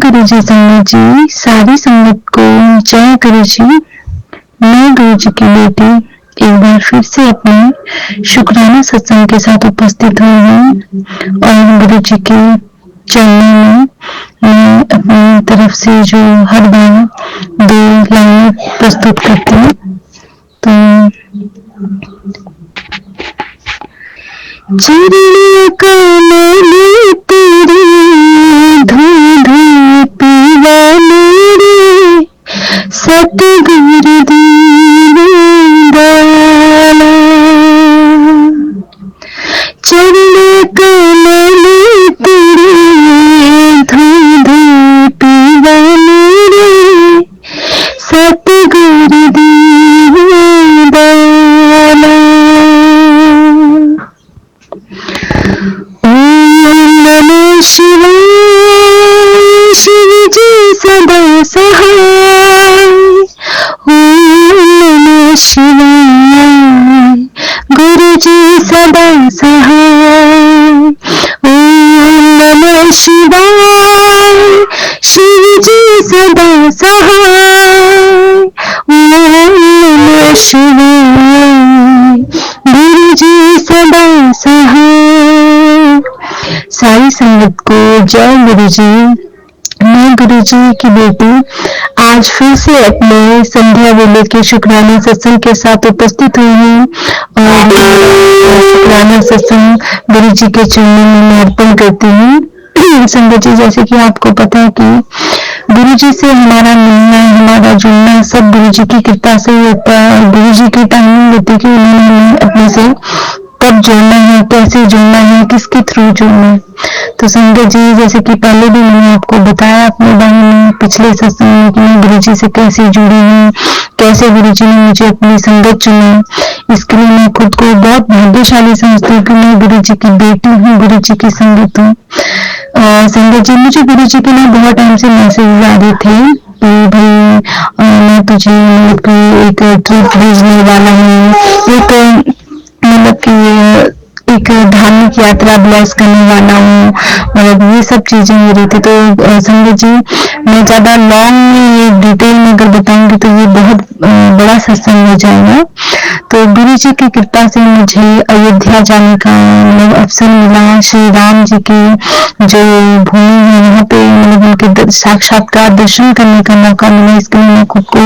गुरु जी संगत जी, सारी संगत को जय गुरु जी। मैं गुरु जी की बेटी एक बार फिर से अपने शुक्राना सत्संग के साथ उपस्थित हुई हूँ और गुरु जी के चरणों में मैं अपनी तरफ से जो हर बार 2 लाइन प्रस्तुत करती हूँ। तो चरणों का मैंने तेरी धूल धूल पीवा मेरे सतगुरु दीवाना। चरणों का मैंने तेरी धूल धूल पीवा मेरे सतगुरु दीवाना। शिवाय शिव जी सदा सहाय। ओम नमः शिवाय गुरु जी सदा सहाय। ओम नमः शिवाय शिव जी सदा सहाय। ओम नमः शिवाय गुरु जी सदा सहाय। सारी संगत को जय गुरु जी। मैं गुरु जी की बेटी आज फिर से अपने संध्या वेले के शुक्राना सत्संग के साथ उपस्थित हुई हूँ और शुक्राना सत्संग गुरु जी के चरणों में मैं अर्पण करती हूँ। संगत जी, जैसे कि आपको पता है कि गुरु जी से हमारा मिलना, हमारा जुड़ना सब गुरु जी की कृपा से ही होता है। गुरु जी की टाइमिंग होती है कि उन्होंने हमें अपने से कब जुड़ना है, कैसे जुड़ना है, किसके थ्रू जुड़ना है। तो संगत जी, जैसे कि पहले भी मैंने आपको बताया अपने बारे में पिछले सत्संग में कि मैं गुरु जी से कैसे जुड़ी हूँ, कैसे गुरु जी ने मुझे अपनी संगत चुना। इसके लिए मैं खुद को बहुत भाग्यशाली समझती हूँ कि मैं गुरु जी की बेटी हूँ, गुरु जी की संगत हूँ। संगत जी, मुझे गुरु जी के लिए बहुत टाइम से मैसेज आ रहे थे कि भाई मैं तुझे एक ट्रिप भेजने वाला हूँ, एक मतलब कि एक धार्मिक यात्रा ब्लेस करने वाला हूँ, मतलब ये सब चीजें हो रही थी। तो संगत जी, मैं ज्यादा लॉन्ग में ये डिटेल में अगर बताऊंगी तो ये बहुत बड़ा सत्संग हो जाएगा। तो गुरु जी की कृपा से मुझे अयोध्या जाने का मतलब अवसर मिला। श्री राम जी की जो भूमि है वहाँ पे मतलब उनके साक्षात्कार दर्शन करने का मौका मिला। इसके लिए मैं खुद को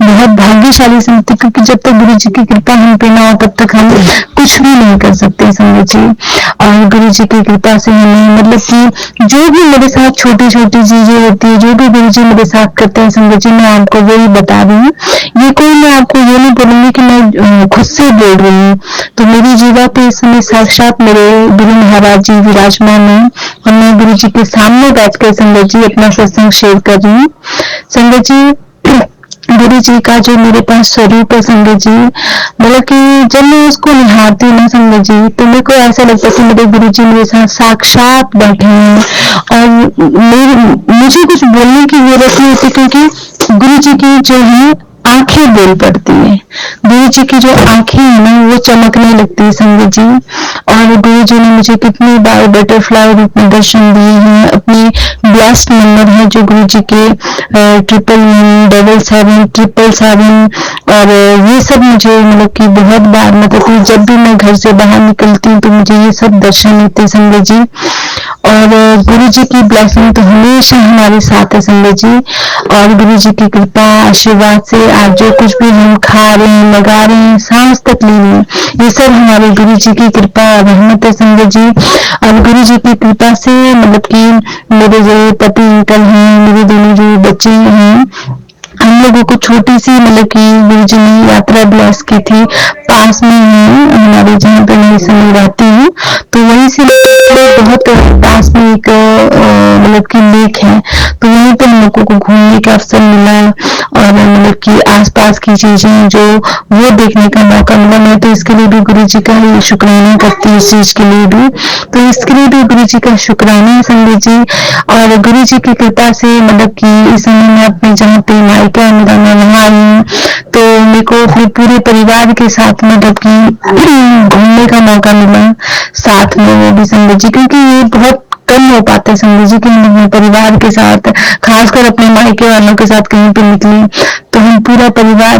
बहुत भाग्यशाली समझती हूँ, क्योंकि जब तक गुरु जी की कृपा हम पे ना हो तब तक हम कुछ भी नहीं कर सकते संगत जी। और गुरु जी की कृपा से हमें मतलब कि जो भी मेरे साथ छोटी छोटी चीजें होती है, जो भी गुरु जी मेरे साथ करते हैं संगत जी, मैं आपको वही बता रही हूँ। ये कोई मैं आपको ये नहीं बोलूंगी कि मैं खुद से बोल रही हूँ। तो मेरी जीवा पे इस समय साक्षात मेरे गुरु महाराज जी विराजमान है और मैं गुरु जी के सामने बैठकर संगत जी अपना सत्संग शेयर कर रही हूँ। संगत जी, गुरु जी का जो मेरे पास स्वरूप है संगत जी, मतलब कि जब मैं उसको निहारती हूँ ना संगत जी, तो मेरे को ऐसा लगता है कि मेरे गुरु जी मेरे साथ साक्षात बैठे हैं और मुझे कुछ बोलने की जरूरत नहीं होती, क्योंकि गुरु जी की जो है आंखें बोल पड़ती है। गुरु जी की जो आंखें है ना वो चमकने लगती है संगत जी। और गुरु जी ने मुझे कितनी बार बटरफ्लाई रूप में दर्शन दिए हैं। अपने ब्लेस्ड नंबर है जो गुरु जी के 111, 777, 777 और ये सब मुझे मतलब कि बहुत बार मतलब कि जब भी मैं घर से बाहर निकलती हूँ तो मुझे ये सब दर्शन मिलते हैं संगत जी। और गुरु जी की ब्लेसिंग तो हमेशा हमारे साथ है संगत जी। और गुरु जी की कृपा आशीर्वाद से आज जो कुछ भी हम खा रहे हैं, लगा रहे हैं, सांस तक ले रहे हैं, ये सब हमारे गुरु जी की कृपा रहमत है संगत जी। और गुरु जी की कृपा से मतलब कि मेरे जो पति अंकल हैं, मेरे दोनों जो बच्चे हैं, हम लोगों को छोटी सी मतलब कि गुरु जी ने यात्रा ब्लेस की थी। पास में है हमारे जहाँ पे मैं इस समय रहती हूँ, तो वहीं से बहुत पास में एक मतलब कि लेक है, तो वहीं पे हम लोगों को घूमने का अवसर मिला और मतलब कि आसपास की चीजें जो वो देखने का मौका मिला। मैं तो इसके लिए भी गुरु जी का ही शुक्राना करती हूँ, इस चीज के लिए भी, तो इसके लिए भी गुरु जी का शुक्राना है संगत जी। और गुरु जी की कृपा से मतलब कि इस समय मैं अपने जहाँ पे मायका मेरा मैं वहाँ आई हूँ, तो मेरे को अपने पूरे परिवार के साथ मतलब कि घूमने का मौका मिला साथ में वो भी संगत जी, क्योंकि ये बहुत कम हो पाता है संगत जी कि हम अपने परिवार के साथ, खासकर अपने मायके वालों के साथ कहीं पे निकले तो हम पूरा परिवार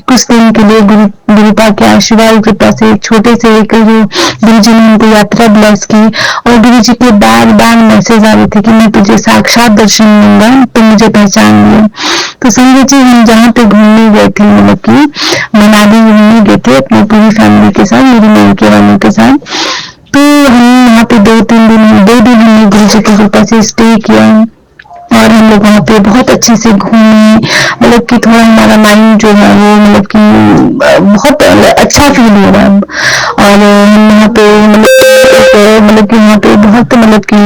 कुछ दिन के लिए गुरुपा के आशीर्वाद कृपा से छोटे से एक जो गुरु जी ने उनको यात्रा ब्लेस की, और गुरु जी के बार बार मैसेज आ रहे थे कि मैं तुझे साक्षात दर्शन दूंगा, तो मुझे पहचान लिया। तो संगत जी हम जहाँ पे घूमने गए थे, मतलब कि मनाली घूमने गए थे अपनी पूरी फैमिली के साथ, मेरी मायके वालों के साथ, तो हम वहाँ पे 2 दिन हमने गुरु जी की कृपा से स्टे किया, और हम लोग वहाँ पे बहुत अच्छे से घूमे, मतलब कि थोड़ा हमारा माइंड जो है वो मतलब कि बहुत अच्छा फील हो रहा है। और हम वहाँ पे मतलब कि वहाँ पे बहुत मतलब कि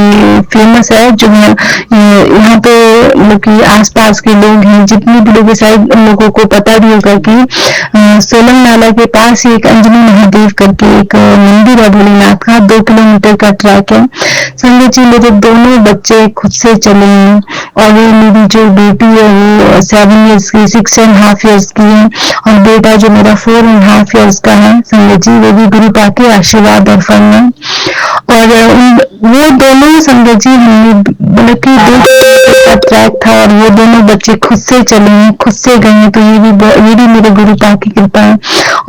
फेमस है जो है यहाँ पे, मतलब कि आसपास के लोग हैं जितने भी लोग, शायद उन लोगों को पता भी होगा कि सोलंग नाला के पास ही एक अंजनी महादेव करके एक मंदिर है भोलेनाथ का, 2 किलोमीटर का ट्रैक है। संगत जी मेरे दोनों बच्चे खुद से चले हैं, और मेरी जो बेटी है वो 7 ईयर्स की, 6.5 ईयर्स की है, और बेटा जो मेरा 4.5 ईयर्स का है संगत जी, वो भी गुरु पा के आशीर्वाद और फल है। और वो दोनों संगत जी हमने मतलब कि 2 किलोमीटर का ट्रैक था, और वो दोनों बच्चे खुद से चले हैं, खुद से गए हैं, तो ये भी मेरे गुरु पा की कृपा है।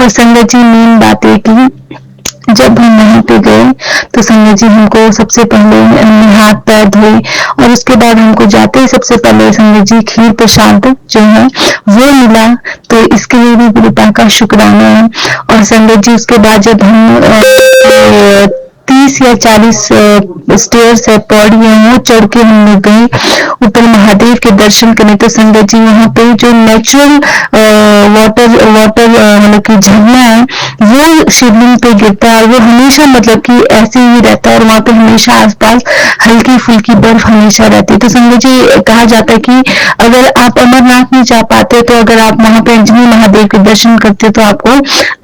और संगत जी मेन बात है कि जब हम वहां पे गए तो संगत जी हमको सबसे पहले हाथ पैर धोए, और उसके बाद हमको जाते ही सबसे पहले संगत जी खीर प्रसाद जो है वो मिला, तो इसके लिए भी गुरुपा का शुक्राना है। और संगत जी उसके बाद जब हम 30 या 40 स्टेयर्स है, पौड़ी है, वो चढ़ के हम लोग गए ऊपर महादेव के दर्शन करने। तो संगत जी यहाँ पे जो नेचुरल वाटर मतलब कि झरना है वो शिवलिंग पे गिरता है, और वो हमेशा मतलब कि ऐसे ही रहता है, और वहाँ पे हमेशा आसपास हल्की फुल्की बर्फ हमेशा रहती है। तो संगत जी कहा जाता है कि अगर आप अमरनाथ नहीं जा पाते तो अगर आप वहाँ पे अंजनी महादेव के दर्शन करते तो आपको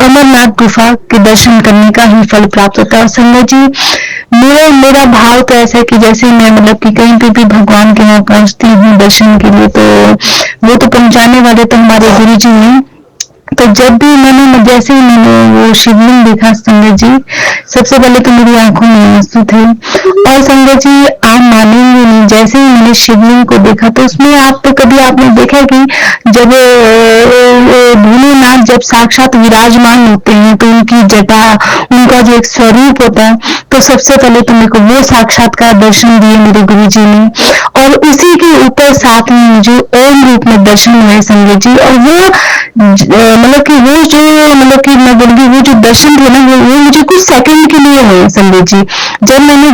अमरनाथ गुफा के दर्शन करने का ही फल प्राप्त होता है। और संगत जी मेरा भाव तो ऐसा है कि जैसे मैं मतलब कि कहीं पे भी भगवान के यहाँ पहुंचती हूँ दर्शन के लिए, तो वो तो पहुंचाने वाले तो हमारे गुरु जी हैं। तो जब भी जैसे ही मैंने वो शिवलिंग देखा संगत जी, सबसे पहले तो मेरी आंखों में आंसू थे। और संगत जी आप मानेंगे नहीं, जैसे ही मैंने शिवलिंग को देखा तो उसमें आपने देखा कि जब भोलेनाथ जब साक्षात विराजमान होते हैं तो उनकी जटा, उनका जो एक स्वरूप होता है, तो सबसे पहले तो मेरे को वो साक्षात्कार दर्शन दिए मेरे गुरु जी ने, और उसी के ऊपर साथ में मुझे ओम रूप में दर्शन हुए संगत जी। और वो मतलब कि वो जो मतलब कि मैं बोलूँगी वो जो दर्शन थे ना वो मुझे कुछ सेकंड के लिए हुए संगत जी। जब मैंने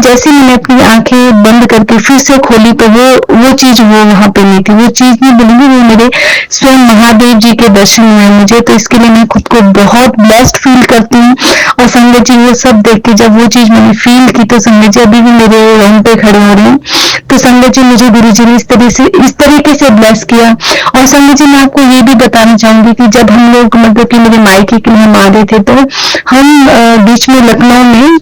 अपनी आंखें बंद करके फिर से खोली तो वो चीज वो वहां पे नहीं थी, वो चीज नहीं बोलूंगी, वो मेरे स्वयं महादेव जी के दर्शन हुए मुझे। तो इसके लिए मैं खुद को बहुत ब्लेस्ड फील करती हूँ। और संगत जी वो सब देख के जब वो चीज मैंने फील की तो संगत जी अभी भी मेरे रोंगटे खड़े हो रहे हैं। तो संगत जी मुझे गुरु जी ने इस तरीके से ब्लेस किया। और संगत जी मैं आपको ये भी बताना चाहूंगी कि जब हम लोग मतलब कि मेरे मायके के लिए हम आ रहे थे तो हम बीच में लखनऊ में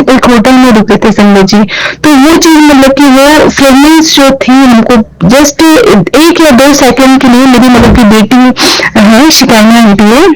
एक होटल में रुके थे संगत जी। तो वो चीज मतलब कि वो फ्रेगनेंस जो थी हमको जस्ट 1 या 2 सेकंड के लिए, मेरी मतलब की बेटी है शिकायना आंटी है,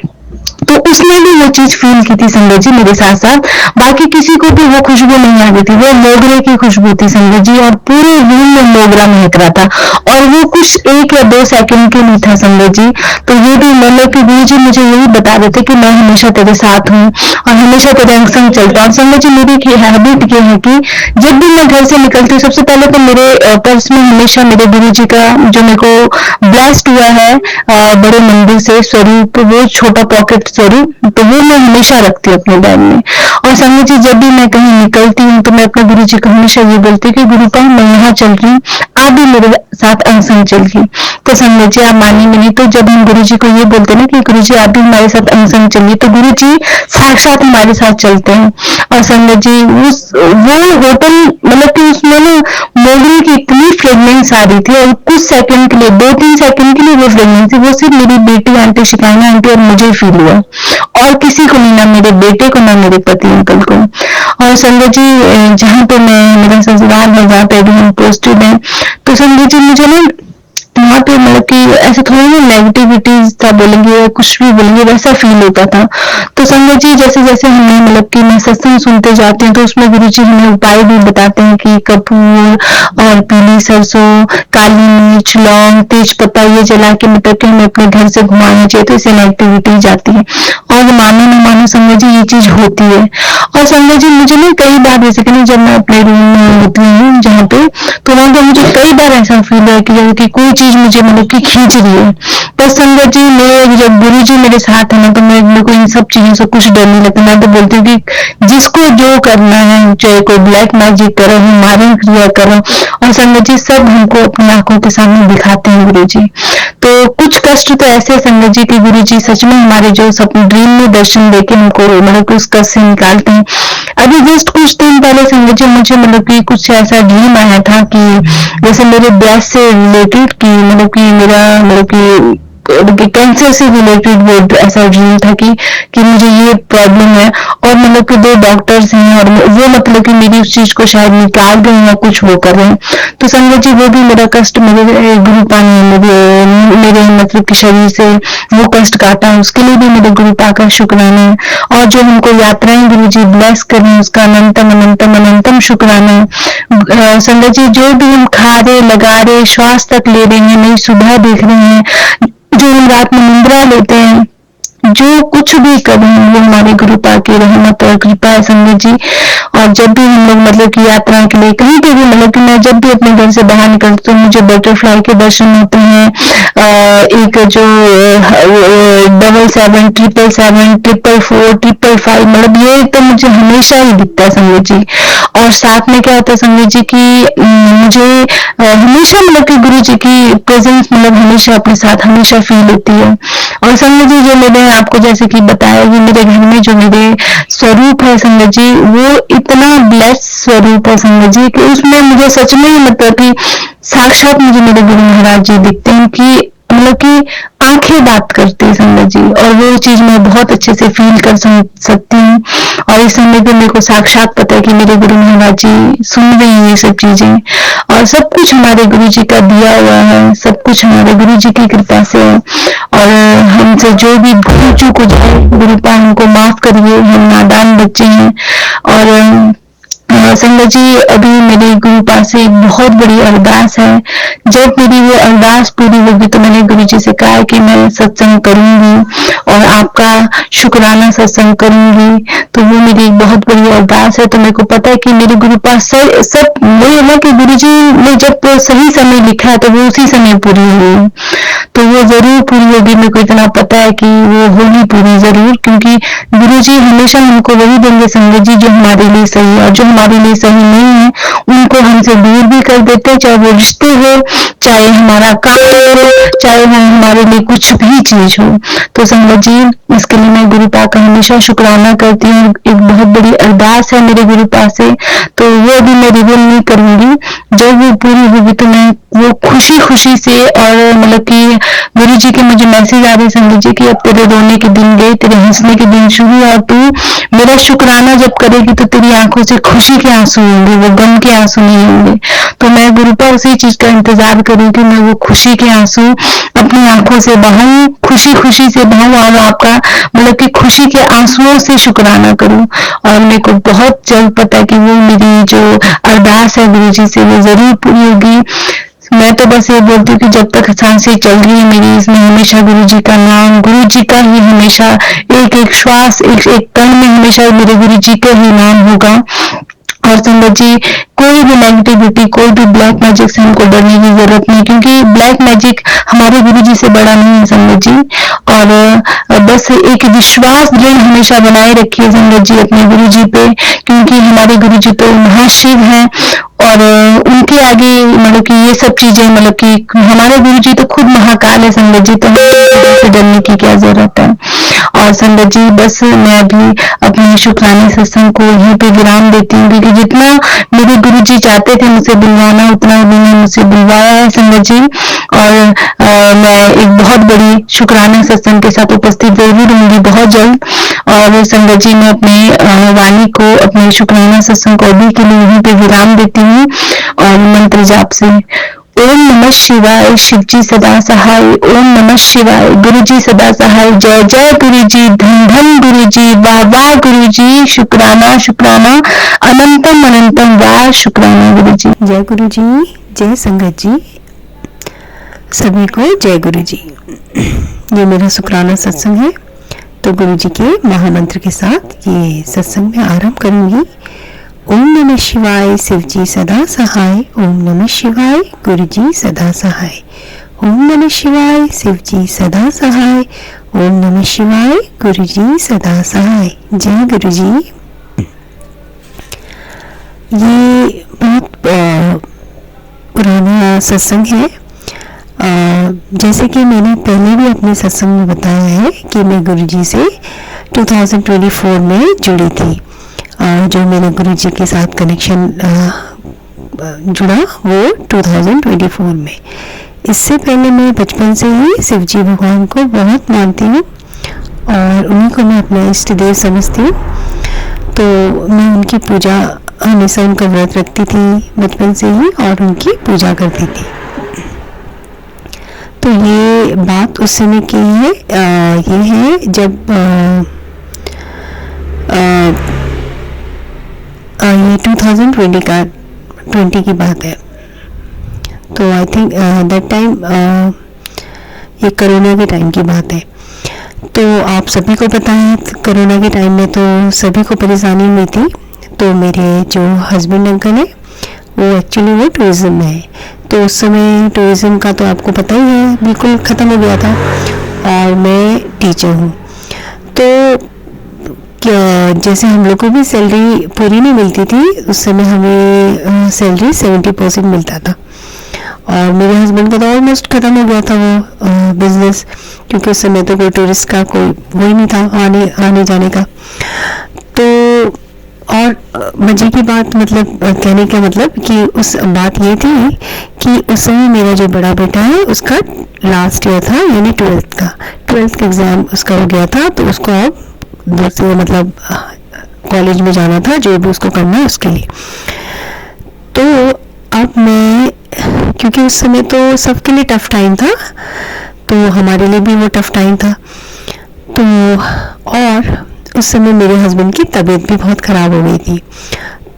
तो उसने भी वो चीज फील की थी संगत जी मेरे साथ साथ। बाकी किसी को भी वो खुशबू नहीं आ रही थी, वो मोगरे की खुशबू थी संगत जी, और पूरे रूम में मोगरा महक रहा था, और वो कुछ 1 या 2 सेकंड के लिए था संगत जी। तो ये भी मतलब कि गुरु जी मुझे यही बता रहे थे कि मैं हमेशा तेरे साथ हूँ और हमेशा तेरे अंग संग चलता हूँ। संगत जी मेरी हैबिट ये है कि जब भी मैं घर से निकलती हूँ सबसे पहले तो मेरे पर्स में हमेशा मेरे गुरु जी का जो मेरे को ब्लेस्ड हुआ है बड़े मंदिर से स्वरूप, वो छोटा पॉकेट स्वरूप, तो वो मैं हमेशा रखती हूँ अपने बैग में। और संगत जी जब भी मैं कहीं निकलती हूँ तो मैं अपने गुरु जी को हमेशा ये बोलती हूँ कि गुरुपा मैं यहाँ चल रही हूँ, आप भी मेरे साथ अंग संग चलिए। तो संगत जी आप मानेंगे नहीं, तो जब हम गुरु जी को ये बोलते हैं ना कि गुरु जी आप भी हमारे साथ अंग संग चलिए, तो गुरु जी साक्षात हमारे साथ चलते हैं। और संगत जी वो होटल मतलब कि उसमें ना मोगरे की इतनी फ्रेगनेंस आ रही थी, और कुछ सेकंड के लिए 2-3 सेकंड के लिए वो फ्रेगनेंस थी, वो सिर्फ मेरी बेटी आंटी शिकायना आंटी और मुझे फील हुआ, और किसी को नहीं, ना मेरे बेटे को ना मेरे पति अंकल को। और संगत जी जहाँ पे मैं मेरा ससुराल है जहाँ पे अभी हम पोस्टेड है, तो संगत जी मुझे ना वहाँ पे मतलब कि ऐसे थोड़ी ना नेगेटिविटीज था बोलेंगे या कुछ भी बोलेंगे, वैसा फील होता था। तो संगत जी जैसे जैसे हमें मतलब कि मैं सत्संग सुनते जाते हैं तो उसमें गुरु जी हमें उपाय भी बताते हैं कि कपूर और पीली सरसों, काली मिर्च, लौंग, तेज पत्ता ये जला के मतलब कि हमें अपने घर से घुमाना चाहिए, तो इससे नेगेटिविटी जाती है। और मानो न मानो संगत जी ये चीज होती है। और संगत जी मुझे ना कई बार जैसे कि जब मैं अपने रूम में होती हूँ जहाँ पे, तो वहां पे मुझे कई बार ऐसा फील है कि कोई चीज मुझे मतलब कि खींच रही है। पर संगत जी मेरे जब गुरु जी मेरे साथ है ना, तो मेरे को इन सब चीजों से कुछ डर नहीं लगता। मैं तो बोलती हूँ कि जिसको जो करना है, चाहे कोई ब्लैक मैजिक करो, मारण क्रिया करो, और संगत जी सब हमको अपनी आंखों के सामने दिखाते हैं गुरु जी। तो कुछ कष्ट तो ऐसे संगत जी के गुरु जी सच में हमारे जो सपने ड्रीम में दर्शन देके हमको मतलब उस कष्ट से निकालते हैं। अभी जस्ट कुछ दिन पहले संगत जी मुझे मतलब कि कुछ ऐसा ड्रीम आया था कि जैसे मेरे ब्रेस्ट से रिलेटेड कि मतलब कि मेरा मतलब कि कैंसर से रिलेटेड वो ऐसा ड्रीम था कि मुझे ये प्रॉब्लम है, और मतलब कि 2 डॉक्टर्स हैं और वो मतलब कि मेरी उस चीज को शायद निकाल रहे हैं या कुछ वो कर रहे हैं। तो संगत जी वो भी मेरा कष्ट मेरे गुरुपा ने मेरे मतलब कि शरीर से वो कष्ट काटा, उसके लिए भी मेरे गुरुपा का शुक्राना है। और जो हमको यात्राएं गुरु जी ब्लेस कर रहे हैं उसका अनंतम अनंतम अनंतम शुक्राना है। संगत जी जो भी हम खा रहे, लगा रहे, श्वास तक ले रहे हैं, नई सुबह देख रहे हैं, जो हम रात में निंद्रा लेते हैं, जो कुछ भी करें वो हमारे गुरुपा की रहमत और कृपा है संगत जी। और जब भी हम लोग मतलब कि यात्रा के लिए कहीं पे भी मतलब कि मैं जब भी अपने घर से बाहर निकलती हूँ मुझे बटरफ्लाई के दर्शन होते हैं। एक जो 77 777 444 555 मतलब ये तो मुझे हमेशा ही दिखता है संगत जी। और साथ में क्या होता है संगत जी की मुझे हमेशा मतलब कि गुरु जी की प्रेजेंस मतलब हमेशा अपने साथ हमेशा फील होती है। और संगत जी जो मैंने आपको जैसे कि बताया कि मेरे घर में जो मेरे स्वरूप है संगत जी, वो इतना ब्लेस्ड स्वरूप है संगत जी कि उसमें मुझे सच में मतलब कि साक्षात मुझे मेरे गुरु महाराज जी दिखते हैं कि मतलब कि आंखें बात करती है संगत जी, और वो चीज मैं बहुत अच्छे से फील कर सकती हूँ। और इस समय पे मेरे को साक्षात पता है कि मेरे गुरु महाराज जी सुन रही हैं ये सब चीजें, और सब कुछ हमारे गुरु जी का दिया हुआ है, सब कुछ हमारे गुरु जी की कृपा से है। और हमसे जो भी भूल चूक हो जाए गुरुपा हमको माफ करिए, हम नादान बच्चे हैं। और संगत जी अभी मेरी गुरुपा से एक बहुत बड़ी अरदास है। जब मेरी वो अरदास पूरी होगी तो मैंने गुरु जी से कहा कि मैं सत्संग करूंगी और आपका शुक्राना सत्संग करूंगी। तो वो मेरी एक बहुत बड़ी अरदास है। तो मेरे को पता है कि मेरे गुरुपा सब वही है ना कि गुरु जी ने जब सही समय लिखा है तो वो उसी समय पूरी हुई, तो वो जरूर पूरी होगी। मेरे को इतना पता है कि वो होगी पूरी जरूर, क्योंकि गुरु जी हमेशा हमको वही देंगे संगत जी जो हमारे लिए सही है, और जो हमारे लिए सही नहीं है उनको हमसे दूर भी कर देते हैं, चाहे वो रिश्ते हो, चाहे हमारा काम हो, चाहे हमारे लिए कुछ भी चीज हो। तो संगत जी इसके लिए मैं गुरुपा का हमेशा शुक्राना करती हूँ। एक बहुत बड़ी अरदास है मेरे गुरुपा से, तो वो भी मैं रिवील नहीं करूंगी। जब वो पूरी होगी तो मैं वो खुशी खुशी से, और मतलब कि गुरु जी के मुझे मैसेज आ रहे संगत जी कि अब तेरे रोने के दिन गए, तेरे हंसने के दिन शुरू, और तू मेरा शुक्राना जब करेगी तो तेरी आंखों से खुशी के आंसू होंगे, वो गम के आंसू नहीं होंगे। तो मैं गुरुपा उसी चीज का इंतजार करूँ कि मैं वो खुशी के आंसू अपनी आंखों से बहाऊं, खुशी खुशी से बहाऊं, और आपका मतलब कि खुशी के आंसुओं से शुक्राना करूं। और मेरे को बहुत जल्द पता है कि वो मेरी जो अरदास है गुरु जी से वो जरूर पूरी होगी। मैं तो बस ये बोलती हूँ कि जब तक सांसें चल रही है मेरी, इसमें हमेशा गुरु जी का नाम, गुरु जी का ही हमेशा एक एक श्वास, एक एक कण में हमेशा मेरे गुरु जी का ही नाम होगा। और संगत जी कोई भी नेगेटिविटी, कोई भी ब्लैक मैजिक से हमको डरने की जरूरत नहीं, क्योंकि ब्लैक मैजिक हमारे गुरु जी से बड़ा नहीं है संगत जी। और बस एक विश्वास दृढ़ हमेशा बनाए रखिए संगत जी अपने गुरु जी पे, क्योंकि हमारे गुरु जी तो महाशिव हैं, और उनके आगे मतलब कि ये सब चीजें मतलब कि हमारे गुरु जी तो खुद महाकाल है संगत जी, तो हमें से डरने की क्या जरूरत है। और संगत जी बस मैं अभी अपने शुक्राने सत्संग को यहीं पे विराम देती हूँ, क्योंकि जितना मेरे गुरु जी चाहते थे मुझसे बुलवाना उतना उन्होंने मुझसे बुलवाया है संगत जी। और मैं एक बहुत बड़ी शुक्राना सत्संग के साथ उपस्थित जरूर रहूंगी बहुत जल्द। और संगत जी मैं अपने वाणी को, अपने शुक्राना सत्संग को अभी के लिए यहीं पे विराम देती हूँ और मंत्र जाप से ओम नमः शिवाय, शिव जी सदा सहाय। ओम नमः शिवाय, गुरु जी सदा सहाय। जय जय गुरु जी, धन धन गुरु जी, वाह वाह गुरु जी, शुक्राना शुक्राना, अनंतम अनंतम वाह शुक्राना गुरु जी। जय गुरु जी, जय संगत जी, सभी को जय गुरु जी। ये मेरा शुक्राना सत्संग है, तो गुरु जी के महामंत्र के साथ ये सत्संग में आरंभ करूंगी। ओम नमः शिवाय, शिव जी सदा सहाय। ओम नमः शिवाय, गुरु जी सदा सहाय। ओम नमः शिवाय, शिव जी सदा सहाय। ओम नमः शिवाय, गुरु जी सदा सहाय। जय गुरु जी। ये बहुत पुराना सत्संग है। जैसे कि मैंने पहले भी अपने सत्संग में बताया है कि मैं गुरुजी से 2024 में जुड़ी थी। जो मेरे गुरुजी के साथ कनेक्शन जुड़ा वो 2024 में। इससे पहले मैं बचपन से ही शिव जी भगवान को बहुत मानती हूँ और उन्हीं को मैं अपना इष्ट देव समझती हूँ। तो मैं उनकी पूजा हमेशा, उनका व्रत रखती थी बचपन से ही और उनकी पूजा करती थी। तो ये बात उस समय की है। ये है जब ये 2020 की बात है। तो आई थिंक दैट टाइम ये कोरोना के टाइम की बात है। तो आप सभी को पता है कोरोना के टाइम में तो सभी को परेशानी हुई थी। तो मेरे जो हस्बैंड अंकल है वो एक्चुअली वो टूरिज्म में है। तो उस समय टूरिज्म का तो आपको पता ही है, बिल्कुल ख़त्म हो गया था और मैं टीचर हूँ। तो जैसे हम लोग को भी सैलरी पूरी नहीं मिलती थी, उस समय हमें सैलरी 70% मिलता था और मेरे हस्बैंड का तो ऑलमोस्ट ख़त्म हो गया था वो बिजनेस, क्योंकि उस समय तो कोई टूरिस्ट का कोई वो ही नहीं था आने जाने का। तो और मजे की बात, मतलब कहने का मतलब कि उस बात ये थी कि उस समय मेरा जो बड़ा बेटा है उसका लास्ट ईयर था, यानी 12th का एग्ज़ाम उसका हो गया था। तो उसको अब दूसरे मतलब कॉलेज में जाना था, जो भी उसको करना है उसके लिए। तो अब मैं, क्योंकि उस समय तो सबके लिए टफ टाइम था, तो हमारे लिए भी वो टफ टाइम था। तो और उस समय मेरे हस्बैंड की तबीयत भी बहुत ख़राब हो गई थी।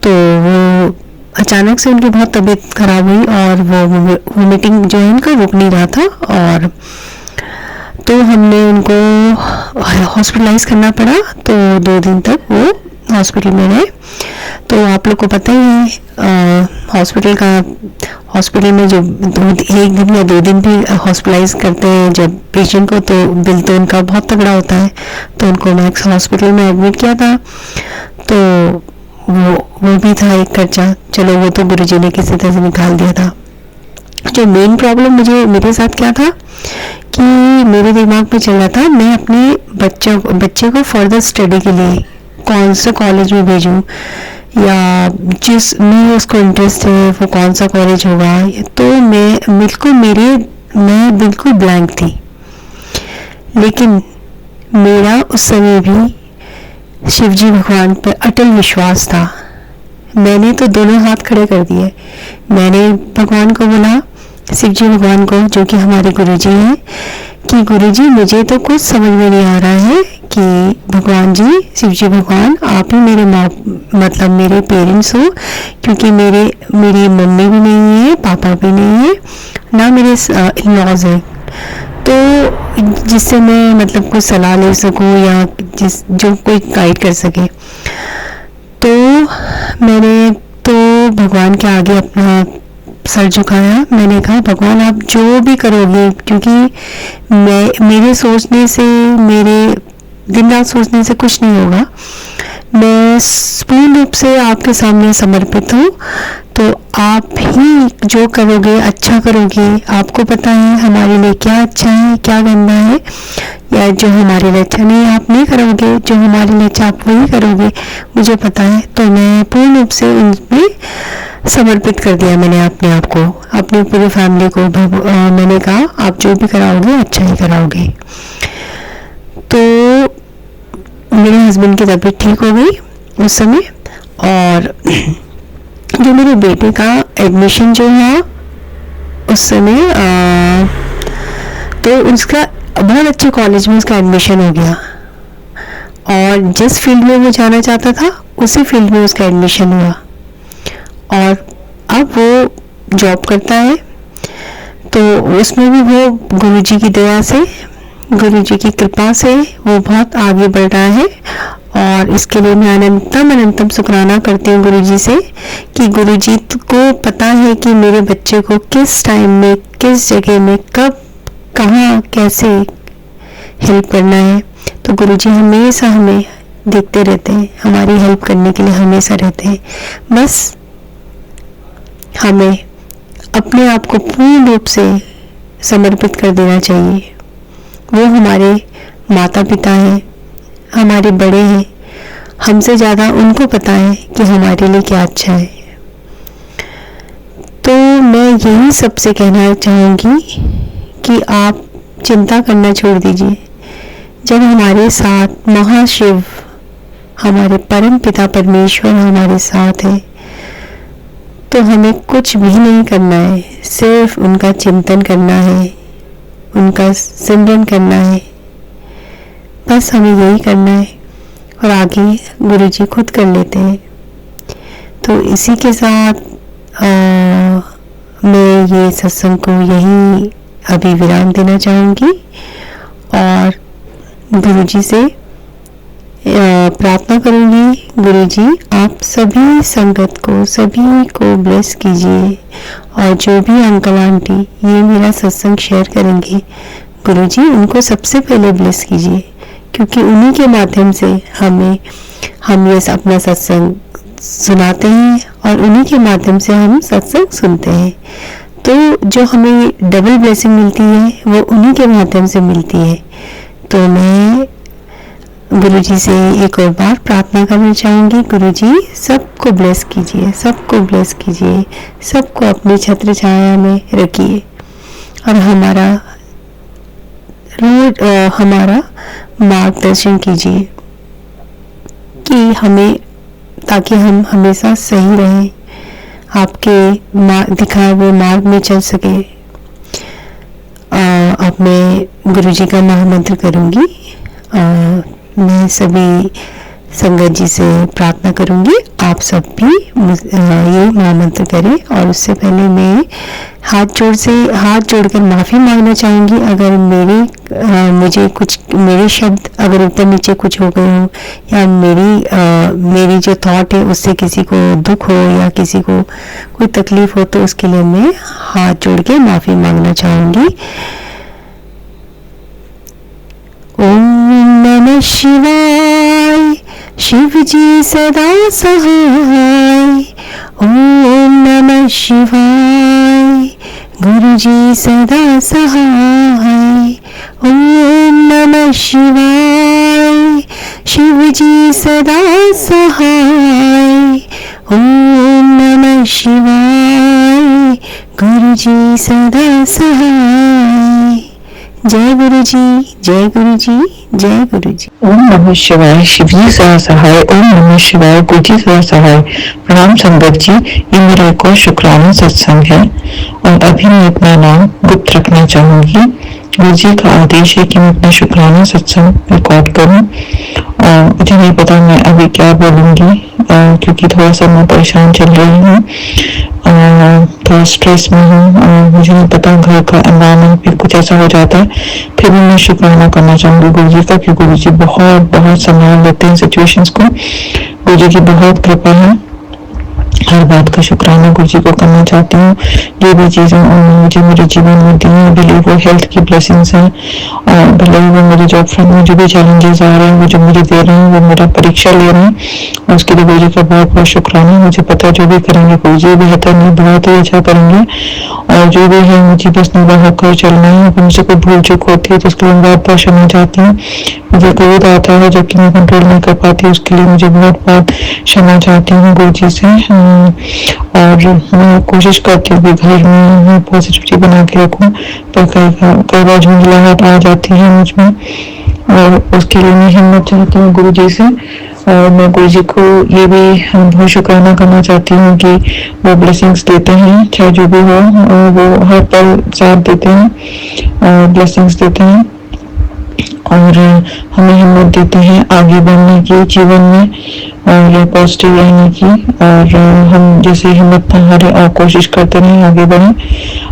तो वो अचानक से उनकी बहुत तबीयत ख़राब हुई और वो वोमिटिंग जो है उनका रुक नहीं रहा था। और तो हमने उनको हॉस्पिटलाइज करना पड़ा। तो 2 दिन तक वो हॉस्पिटल में रहे। तो आप लोग को पता ही है हॉस्पिटल में जो 1 दिन या 2 दिन भी हॉस्पिटलाइज करते हैं जब पेशेंट को, तो बिल तो उनका बहुत तगड़ा होता है। तो उनको मैक्स हॉस्पिटल में एडमिट किया था। तो वो भी था एक खर्चा। चलो वो तो गुरुजी ने किसी तरह से निकाल दिया था। जो मेन प्रॉब्लम मेरे साथ क्या था कि मेरे दिमाग में चल रहा था मैं अपने बच्चे को फर्दर स्टडी के लिए कौन सा कॉलेज में भेजूं, या जिस में उसको इंटरेस्ट है वो कौन सा कॉलेज होगा। तो मैं बिल्कुल ब्लैंक थी। लेकिन मेरा उस समय भी शिवजी भगवान पर अटल विश्वास था। मैंने तो दोनों हाथ खड़े कर दिए। मैंने भगवान को बोला, शिवजी भगवान को, जो कि हमारे गुरुजी हैं, कि गुरुजी मुझे तो कुछ समझ में नहीं आ रहा है कि भगवान जी, शिवजी भगवान, आप ही मेरे मतलब मेरे पेरेंट्स हो, क्योंकि मेरी मम्मी भी नहीं है, पापा भी नहीं है, ना मेरे इन-लॉज हैं। तो जिससे मैं मतलब कुछ सलाह ले सकूं या जो कोई गाइड कर सके। तो मैंने तो भगवान के आगे अपना सर झुकाया। मैंने कहा भगवान आप जो भी करोगे, क्योंकि मेरे सोचने से, मेरे दिन रात सोचने से कुछ नहीं होगा। मैं पूर्ण रूप से आपके सामने समर्पित हूँ। तो आप ही जो करोगे अच्छा करोगे। आपको पता है हमारे लिए क्या अच्छा है, क्या गंदा है, या जो हमारे लिए अच्छा नहीं आप नहीं करोगे, जो हमारे लिए अच्छा आप वही करोगे, मुझे पता है। तो मैं पूर्ण रूप से उनमें समर्पित कर दिया मैंने अपने आप को, अपनी पूरी फैमिली को। मैंने कहा आप जो भी कराओगे अच्छा ही कराओगे। तो मेरे हस्बैंड की तबीयत ठीक हो गई उस समय। और जो मेरे बेटे का एडमिशन जो है उस समय तो उसका बहुत अच्छे कॉलेज में उसका एडमिशन हो गया और जिस फील्ड में वो जाना चाहता था उसी फील्ड में उसका एडमिशन हुआ और अब वो जॉब करता है। तो उसमें भी वो गुरुजी की दया से, गुरुजी की कृपा से वो बहुत आगे बढ़ रहा है और इसके लिए मैं अनंतम शुक्राना करती हूँ गुरुजी से कि गुरुजी को पता है कि मेरे बच्चे को किस टाइम में, किस जगह में, कब, कहाँ, कैसे हेल्प करना है। तो गुरुजी हमेशा हमें देखते रहते हैं, हमारी हेल्प करने के लिए हमेशा रहते हैं। बस हमें अपने आप को पूर्ण रूप से समर्पित कर देना चाहिए। वो हमारे माता पिता हैं, हमारे बड़े हैं, हमसे ज़्यादा उनको पता है कि हमारे लिए क्या अच्छा है। तो मैं यही सबसे कहना चाहूँगी कि आप चिंता करना छोड़ दीजिए। जब हमारे साथ महाशिव, हमारे परम पिता परमेश्वर हमारे साथ है तो हमें कुछ भी नहीं करना है, सिर्फ उनका चिंतन करना है, उनका सिमरन करना है। बस हमें यही करना है और आगे गुरुजी खुद कर लेते हैं। तो इसी के साथ मैं ये सत्संग को यही अभी विराम देना चाहूँगी और गुरुजी से प्रार्थना करूँगी, गुरुजी आप सभी संगत को, सभी को ब्लेस कीजिए और जो भी अंकल आंटी ये मेरा सत्संग शेयर करेंगे गुरुजी उनको सबसे पहले ब्लेस कीजिए क्योंकि उन्हीं के माध्यम से हम ये अपना सत्संग सुनाते हैं और उन्हीं के माध्यम से हम सत्संग सुनते हैं। तो जो हमें डबल ब्लेसिंग मिलती है वो उन्हीं के माध्यम से मिलती है। तो मैं गुरुजी से एक और बार प्रार्थना करना चाहूँगी, गुरुजी सबको ब्लेस कीजिए, सबको ब्लेस कीजिए, सबको अपनी छत्र छाया में रखिए और हमारा मार्गदर्शन कीजिए कि हमें, ताकि हम हमेशा सही रहें, आपके दिखाए हुए मार्ग में चल सके। अब मैं गुरुजी का महामंत्र करूँगी। मैं सभी संगत जी से प्रार्थना करूंगी आप सब भी ये महामंत्र करें और उससे पहले मैं हाथ जोड़कर माफ़ी मांगना चाहूँगी अगर मुझे कुछ मेरे शब्द अगर ऊपर नीचे कुछ हो गए हो या मेरी जो थॉट है उससे किसी को दुख हो या किसी को कोई तकलीफ हो तो उसके लिए मैं हाथ जोड़ के माफ़ी मांगना चाहूँगी। ओम नमः शिवाय, शिव जी सदा सहाय। ओम नमः शिवाय, गुरु जी सदा सहाय। ओम नमः शिवाय, शिव जी सदा सहाय। ओम नमः शिवाय, गुरु जी सदा सहाय। जय गुरु जी, जय गुरु जी, जय गुरु जी। ओम नमः शिवाय, शिव जी सदा सहाय। ओम नमः शिवाय, गुरु जी सदा सहाय। प्रणाम संगत जी, ये मेरा एक और शुक्राना सत्संग है और अभी मैं अपना नाम गुप्त रखना चाहूंगी। गुरु जी का आदेश है कि मैं अपना शुक्राना सत्संग रिकॉर्ड करूं और मुझे नहीं पता मैं अभी क्या बोलूंगी क्योंकि थोड़ा सा मैं परेशान चल रही हूँ, थोड़ा स्ट्रेस में हूँ। मुझे नहीं पता घर का एनवायरनमेंट भी कुछ ऐसा हो जाता है। फिर भी मैं शुक्राना करना चाहूंगी गुरु जी का कि गुरु जी बहुत बहुत संभाल लेते हैं सिचुएशंस को। गुरु जी की बहुत कृपा है। हर बात का शुक्राना गुरु जी को करना चाहती हूँ। जो भी चीजें उन्होंने मुझे मेरे जीवन में दी हैं, भले वो हेल्थ की ब्लेसिंग्स हैं और भले वो मेरे जॉब फ्रंट में जो भी चैलेंजेस आ रहे हैं वो जो मुझे दे रहे हैं, वो मेरा परीक्षा ले रहे हैं और उसके लिए गुरु जी का बहुत बहुत शुक्राना। मुझे पता है जो भी करेंगे गुरु जी बेहतर नहीं, बहुत ही अच्छा करेंगे और जो भी है मुझे बस निभा होकर चलना है। अगर मुझे कोई भूल चूक होती है तो उसके लिए मैं बहुत बहुत क्षमा चाहती हूँ। मुझे क्रोध आता है जबकि मैं कंट्रोल नहीं कर पाती, उसके लिए मुझे बहुत बहुत क्षमा चाहती हूँ गुरु जी से। और मैं कोशिश करती हूँ कि घर में पॉजिटिविटी बना के रखूँ, पर कई बार झुंझलाहट आ जाती है मुझ में और उसके लिए मैं हिम्मत चाहती हूँ गुरु जी से। और मैं गुरु जी को ये भी बहुत शुक्राना करना चाहती हूँ कि वो ब्लेसिंग्स देते हैं, चाहे जो भी हो, वो हर पल साथ देते हैं और ब्लेसिंग्स देते हैं और हमें हिम्मत देते हैं आगे बढ़ने की जीवन में और पॉजिटिव रहने की। और हम जैसे हिम्मत न हारे और कोशिश करते रहें, आगे बढ़ें।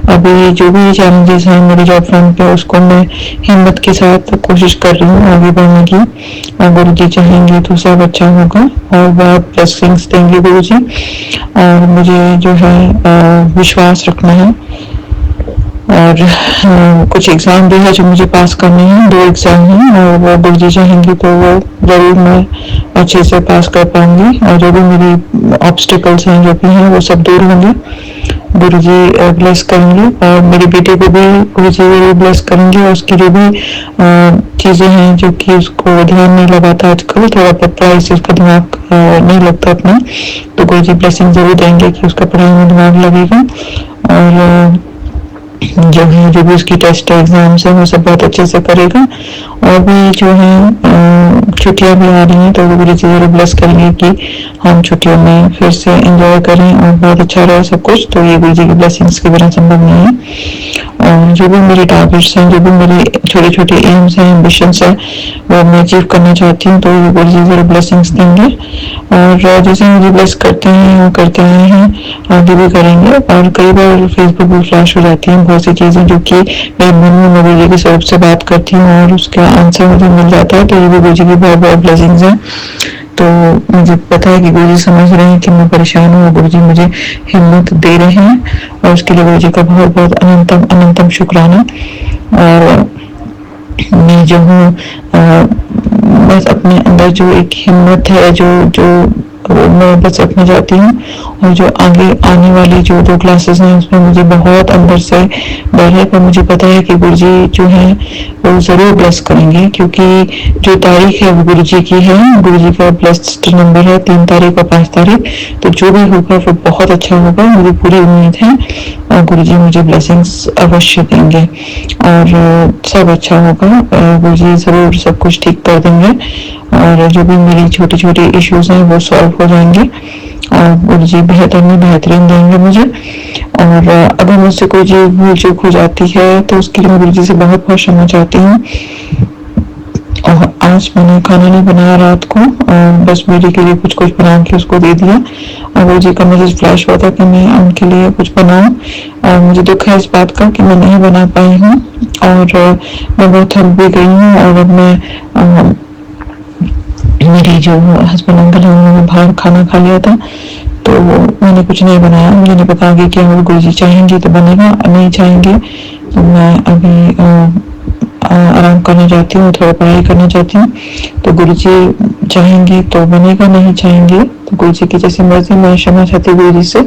अभी जो भी चैलेंजेस हैं मेरे जॉब फ्रंट पे, उसको मैं हिम्मत के साथ कोशिश कर रही हूँ आगे बढ़ने की। और गुरु जी चाहेंगे तो सब अच्छा होगा और बहुत ब्लेसिंग्स देंगे गुरु जी। और मुझे जो है विश्वास रखना है और कुछ एग्जाम भी है जो मुझे पास करने हैं, 2 एग्जाम हैं और वो गुरु जी चाहेंगे तो वो जरूर मैं अच्छे से पास कर पाऊंगी। और जो भी मेरी ऑब्स्टिकल्स हैं जो भी हैं वो सब दूर होंगे, गुरु जी ब्लेस करेंगे। और मेरे बेटे को भी गुरु जी जरूर ब्लेस करेंगे और उसकी जो भी चीजें हैं जो कि उसको ध्यान नहीं लगाता आजकल, थोड़ा पढ़ाई से उसका दिमाग नहीं लगता अपना, तो गुरु जी ब्लेसिंग जरूर देंगे कि उसका पढ़ाई में दिमाग लगेगा। और जो है जो भी उसकी टेस्ट एग्जाम्स है वो सब बहुत अच्छे से करेगा। और भी जो है छुट्टियां भी आ रही हैं तो गुरु जी जरूर ब्लेस करेंगे कि हम छुट्टियों में फिर से एंजॉय करें और बहुत अच्छा रहे सब कुछ। तो ये गुरु जी की ब्लेसिंग्स के बिना संभव नहीं है। और जो भी मेरे टारगेट्स हैं, जो भी मेरे छोटे छोटे एम्स हैं, एम्बिशंस है, वो मैं अचीव करना चाहती हूँ तो ये गुरु जी जरूर ब्लेसिंग्स देंगे। और जैसे मुझे ब्लेस करते हैं और करते आए हैं आगे भी करेंगे। और कई बार फेसबुक भी फ्लैश हो जाती हैं बहुत सी चीजें जो कि मेरे मन में मैं गुरु जी के स्वरूप से बात करती हूँ और उसका आंसर मुझे मिल जाता है, तो ये भी गुरु जी की बहुत बहुत ब्लेसिंग्स हैं। तो मुझे पता है कि गुरु जी समझ रहे हैं कि मैं परेशान हूँ और गुरु जी मुझे हिम्मत दे रहे हैं और उसके लिए गुरु जी का बहुत बहुत अनंतम अनंतम शुक्राना। और मैं जो हूँ बस अपने अंदर जो एक हिम्मत है जो जो मैं बस रखना चाहती हूँ। और जो आगे आने वाली जो 2 क्लासेस हैं उसमें मुझे बहुत अंदर से डर है, पर मुझे पता है कि गुरु जी जो है वो जरूर ब्लेस करेंगे, क्योंकि जो तारीख है वो गुरु जी की है, गुरु जी का ब्लेस्ड नंबर है 3 तारीख और 5 तारीख। तो जो भी होगा वो बहुत अच्छा होगा, मुझे पूरी उम्मीद है और गुरु जी मुझे ब्लेसिंग्स अवश्य देंगे और सब अच्छा होगा। गुरु जी जरूर सब कुछ ठीक कर देंगे और जो भी मेरी छोटे छोटे इश्यूज हैं वो सॉल्व हो जाएंगे और गुरु जी बेहतर में बेहतरीन देंगे मुझे। और अगर मुझसे कोई चीज भूल चूक हो जाती है तो उसके लिए मैं गुरु जी से बहुत बहुत क्षमा चाहती हूँ। और आज मैंने खाना नहीं बनाया रात को और बस बेटे के लिए कुछ कुछ बना के उसको दे दिया और गुरु जी का मैसेज फ्लैश हुआ था कि मैं उनके लिए कुछ बनाऊं। और मुझे दुख है इस बात का कि मैं नहीं बना पाई हूँ और मैं बहुत थक भी गई हूँ। और अब मैं मेरी जो हस्बैंड अंकल है उन्होंने बाहर खाना खा लिया था तो मैंने कुछ नहीं बनाया। मुझे नहीं पता आगे क्या होगा, गुरु जी चाहेंगे तो बनेगा, नहीं चाहेंगे तो मैं अभी आराम करना चाहती हूँ, थोड़ा पढ़ाई करना चाहती हूँ। तो गुरु जी चाहेंगे तो बनेगा, नहीं चाहेंगे तो गुरु जी की जैसी मर्जी। मैं क्षमा चाहती हूँ गुरु जी से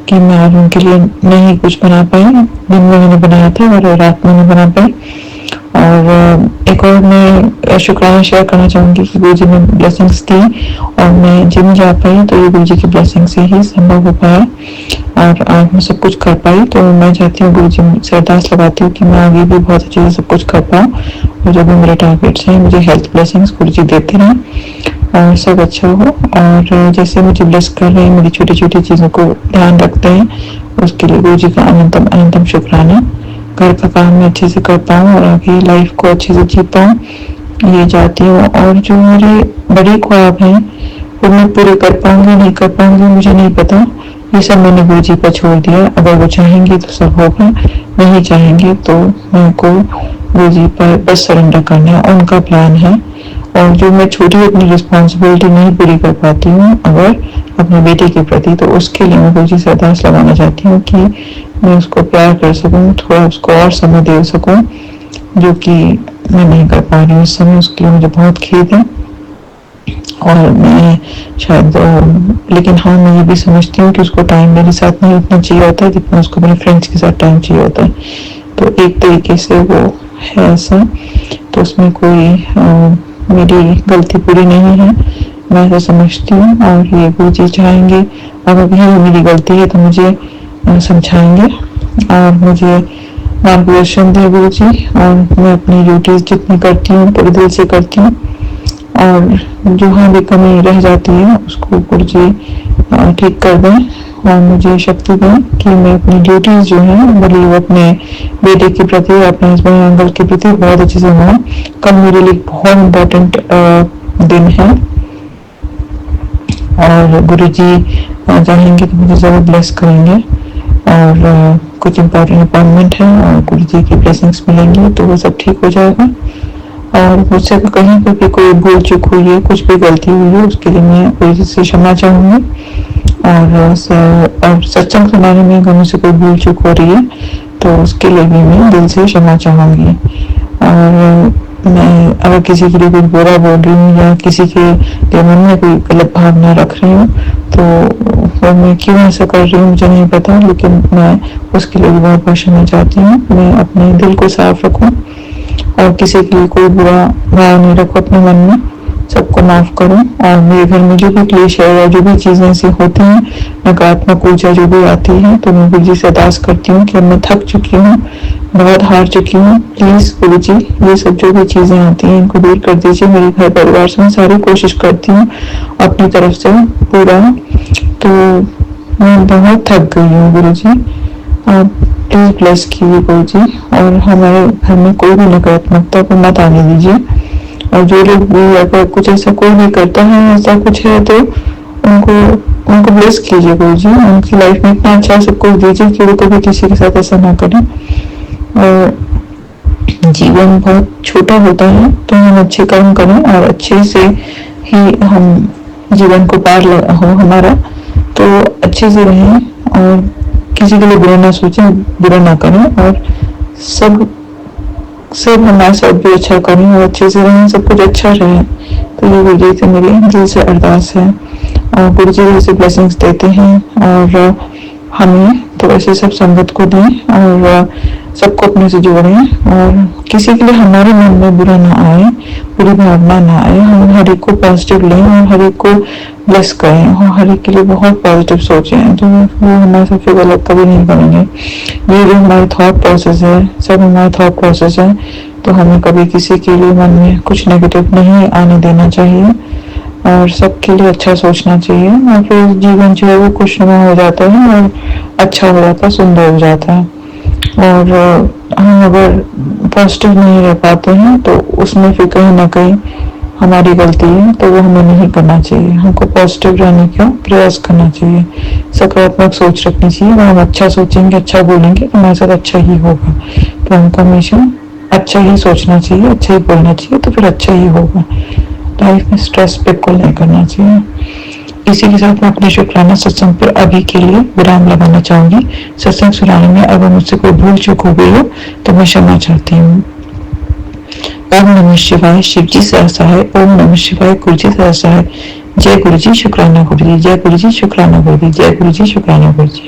कि मैं आज उनके लिए नहीं कुछ बना पाई, दिन में मैंने बनाया था और रात में नहीं बना पाई। और एक और मैं शुक्राना शेयर करना चाहूंगी कि गुरु जी ने ब्लेसिंग्स दी और मैं जिम जा पाई तो ये गुरु जी की ब्लेसिंग से ही संभव हो पाया और आज मैं सब कुछ कर पाई। तो मैं चाहती हूँ गुरु जी से अरदास लगाती हूँ कि मैं आगे भी बहुत अच्छे से सब कुछ कर पाऊँ और जो भी मेरे टारगेट्स हैं मुझे हेल्थ ब्लेसिंग्स गुरु जी देते रहें और सब अच्छा हो। और जैसे मुझे ब्लेस कर रहे हैं, मेरी छोटी छोटी चीज़ों को ध्यान रखते हैं, उसके लिए गुरु जी का अनंतम अनंतम शुक्राना। घर का काम मैं अच्छे से कर पाऊँ और आगे लाइफ को अच्छे से जी पाऊँ, ये चाहती हूँ। और जो मेरे बड़े ख्वाब हैं वो मैं पूरे कर पाऊंगी नहीं कर पाऊंगी मुझे नहीं पता, ये सब मैंने गुरु जी पर छोड़ दिया। अगर वो चाहेंगे तो सब होगा, नहीं चाहेंगे तो मेरे को गुरु जी पर बस सरेंडर करना है, उनका प्लान है। और जो मैं छोटी अपनी रिस्पॉन्सिबिलिटी नहीं पूरी कर पाती हूँ अगर अपने बेटे के प्रति, तो उसके लिए मैं गुरु जी से अरदास लगाना चाहती हूँ कि मैं उसको प्यार कर सकूँ, थोड़ा उसको और समय दे सकूँ, जो कि मैं नहीं कर पा रही हूँ इस समय। उसके लिए मुझे बहुत खेद है और मैं शायद लेकिन हाँ मैं ये भी समझती हूँ कि उसको टाइम मेरे साथ नहीं उतना चाहिए होता है जितना उसको मेरे फ्रेंड्स के साथ टाइम चाहिए होता है। तो एक तरीके से वो है ऐसा, तो उसमें कोई मेरी गलती पूरी नहीं है, मैं ऐसा समझती हूँ। और ये गुरु जी चाहेंगे अगर कहीं मेरी गलती है तो मुझे समझाएंगे और मुझे मार्गदर्शन दे गुरु जी। और मैं अपनी ड्यूटीज जितनी करती हूँ पूरे दिल से करती हूँ और जो हाँ भी कमी रह जाती है उसको गुरु जी ठीक कर दें और मुझे शक्ति दें कि मैं अपनी ड्यूटीज जो है मतलब अपने बेटे के प्रति, अपने हस्बैंड अंकल के प्रति बहुत अच्छे से निभाऊं। कल मेरे लिए बहुत इम्पोर्टेंट दिन है और गुरु जी चाहेंगे तो मुझे जरूर ब्लेस करेंगे और कुछ इम्पोर्टेंट अपॉइंटमेंट है और गुरु जी की ब्लेसिंग्स मिलेंगी तो वो सब ठीक हो जाएगा। और मुझसे कहीं पर भी कोई भूल चूक हुई है, कुछ भी गलती हुई है, उसके लिए मैं गुरु जी से क्षमा चाहूंगी। और सत्संग सुनाने में अगर मुझसे कोई भूल चूक हो रही है तो उसके लिए भी मैं दिल से क्षमा चाहूंगी। और मैं अगर किसी के लिए कुछ बुरा बोल रही हूँ या किसी के लिए मन में कोई गलत भावना रख रही हूँ तो मैं क्यों ऐसा कर रही हूँ मुझे नहीं पता, लेकिन मैं उसके लिए भी बहुत क्षमा चाहती हूँ। मैं अपने दिल को साफ रखूँ और किसी के लिए कोई बुरा भाव नहीं रखो अपने मन में, सबको माफ करूं। और मेरे घर में जो भी क्लेश है या जो भी चीजें ऐसी होती हैं, नकारात्मक ऊर्जा जो भी आती है, तो मैं गुरु जी से अरदास करती हूँ कि अब मैं थक चुकी हूँ, बहुत हार चुकी हूँ, प्लीज गुरु जी ये सब जो भी चीजें आती हैं इनको दूर कर दीजिए। मेरे घर परिवार से मैं सारी कोशिश करती हूँ अपनी तरफ से पूरा, तो मैं बहुत थक गई हूँ गुरु जी, आप प्लीज ब्लेस कीजिए गुरु जी। और हमारे घर में कोई भी नकारात्मकता को मत आने दीजिए और जो लोग भी अगर कुछ ऐसा कोई भी करता है ऐसा कुछ है तो उनको ब्लेस कीजिए गुरु जी, उनकी लाइफ में इतना अच्छा सब कुछ दीजिए कि वो कभी किसी के साथ ऐसा ना करें। और जीवन बहुत छोटा होता है तो हम अच्छे कर्म करें और अच्छे से ही हम जीवन को पार हो हमारा, तो अच्छे से रहें और किसी के लिए बुरा ना सोचें, बुरा ना करें और सब हमारे साथ भी अच्छा करें और अच्छे से रहें, सब कुछ अच्छा रहे। तो ये गुरु जी से मेरी दिल से अरदास है और गुरु जी ऐसे ब्लेसिंग्स देते हैं और हमें तो ऐसे सब संगत को दें और सबको अपने से जोड़ें और किसी के लिए हमारे मन में बुरा ना आए, बुरी भावना ना आए, हम हर एक को पॉजिटिव लें और हर एक को ब्लेस करें और हर एक के लिए बहुत पॉजिटिव सोचें, तो वो हमारे सबसे गलत कभी नहीं करेंगे। ये जो हमारी थॉट प्रोसेस है, सब हमारा थॉट प्रोसेस है, तो हमें कभी किसी के लिए मन में कुछ नेगेटिव नहीं आने देना चाहिए और सबके लिए अच्छा सोचना चाहिए और फिर जीवन जो है वो खुशनुमा हो जाता है और अच्छा हो जाता है, सुंदर हो जाता है। और हम अगर पॉजिटिव नहीं रह पाते हैं तो उसमें फिर कहीं ना कहीं हमारी गलती है, तो वो हमें नहीं करना चाहिए। हमको पॉजिटिव रहने का प्रयास करना चाहिए, सकारात्मक सोच रखनी चाहिए। हम अच्छा सोचेंगे, अच्छा बोलेंगे तो हमारे साथ अच्छा ही होगा, तो हमको हमेशा अच्छा ही सोचना चाहिए, अच्छा ही बोलना चाहिए, तो फिर अच्छा ही होगा। लाइफ में स्ट्रेस बिल्कुल नहीं करना चाहिए। इसी के साथ मैं अपने शुक्राना सत्संग पर अभी के लिए विराम लगाना चाहूंगी। सत्संग सुनाने में अगर मुझसे कोई भूल चूक हो गई हो तो मैं क्षमा चाहती हूँ। ओम नमः शिवाय, शिव जी सदा सहाय। ओम नमः शिवाय, गुरु जी सदा सहाय। जय गुरु जी, शुक्राना गुरु जी। जय गुरु जी, शुक्राना गुरु जी। जय गुरु जी, शुक्राना गुरु जी।